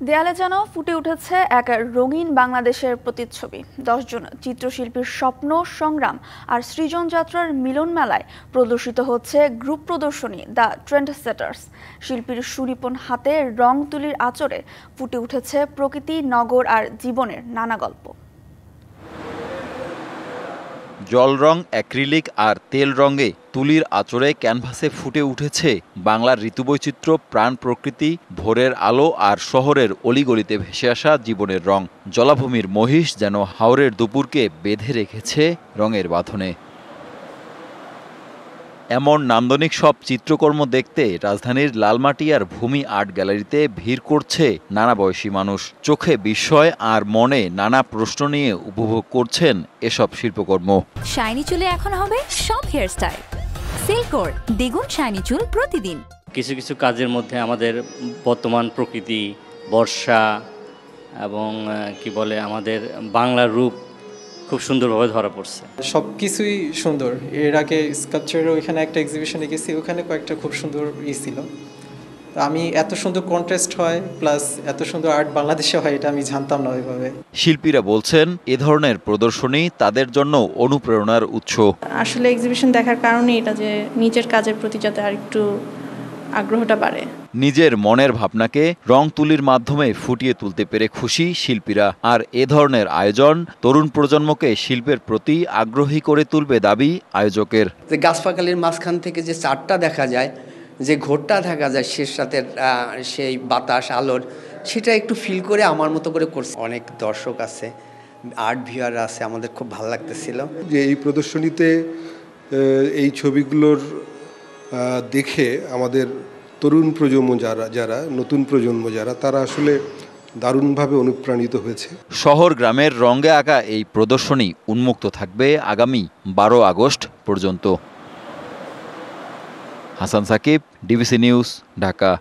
দেয়ালে যেন ফুটে উঠেছে এক রঙিন বাংলাদেশের প্রতিচ্ছবি। 10 জন চিত্রশিল্পীর স্বপ্ন, সংগ্রাম আর সৃজন যাত্রার মিলন মেলায় প্রদর্শিত হচ্ছে গ্রুপ প্রদর্শনী দ্য ট্রেন্ডসেটার্স। শিল্পীর সুনিপুণ হাতে রং তুলির আঁচড়ে ফুটে উঠেছে প্রকৃতি, নগর আর জীবনের নানা গল্প। জল রং, অ্যাক্রিলিক আর তেল রঙে তুলির আঁচড়ে ক্যানভাসে ফুটে উঠেছে বাংলার ঋতুবৈচিত্র্য, প্রাণ প্রকৃতি, ভোরের আলো আর শহরের অলিগলিতে ভেসে আসা জীবনের রং। জলাভূমির মহিষ যেন হাওরের দুপুরকে বেঁধে রেখেছে রঙের বাঁধনে। এমন নান্দনিক সব চিত্রকর্ম দেখতে রাজধানীর লালমাটিয়ার ভূমি আর্ট গ্যালারিতে ভিড় করছে নানা বয়সী মানুষ। চোখে বিস্ময় আর মনে নানা প্রশ্ন নিয়ে উপভোগ করছেন এসব শিল্পকর্ম। শাইনি চুলে এখন হবে সব হেয়ারস্টাইল। সিল্কোর দ্বিগুণ শাইনি চুল প্রতিদিন। কিছু কিছু কাজের মধ্যে আমাদের বর্তমান প্রকৃতি, বর্ষা এবং আমাদের বাংলার রূপ খুব সুন্দরভাবে ধরা পড়ছে। সব কিছুই সুন্দর। এর আগে স্কাল্পচারের ওইখানে একটা এক্সিবিশনে গেছি, ওখানে কয়েকটা খুব সুন্দর ছিল। আমি এত সুন্দর কন্ট্রাস্ট হয় প্লাস এত সুন্দর আর্ট বাংলাদেশে হয় এটা আমি জানতাম না ওইভাবে। শিল্পীরা বলছেন এ ধরনের প্রদর্শনী তাদের জন্য অনুপ্রেরণার উৎস। আসলে এক্সিবিশন দেখার কারণে এটা যে নিজের কাজের প্রতি যাতে আরেকটু আগ্রহটা বাড়ে। নিজের মনের ভাবনাকে রং তুলির মাধ্যমে ফুটিয়ে তুলতে পেরে খুশি শিল্পীরা। আর এ ধরনের আয়োজন তরুণ প্রজন্মকে শিল্পের প্রতি আগ্রহী করে তুলবে দাবি আয়োজকের। যে গাছপাকালির মাঝখান থেকে যে চারটা দেখা যায়, যে ঘোরটা দেখা যায় শেষ রাতের সেই বাতাস আলোর, সেটা একটু ফিল করে আমার মতো করে করছে। অনেক দর্শক আছে, আর্ট ভিউয়ার আছে, আমাদের খুব ভালো লাগতেছিল যে এই প্রদর্শনীতে এই ছবিগুলোর দেখে আমাদের তরুণ প্রজন্ম যারা নতুন প্রজন্ম তারা আসলে দারুণভাবে অনুপ্রাণিত হয়েছে। শহর গ্রামের রঙে আঁকা এই প্রদর্শনী উন্মুক্ত থাকবে আগামী 12 আগস্ট পর্যন্ত। Hasan Sakib, DBC news, Dhaka.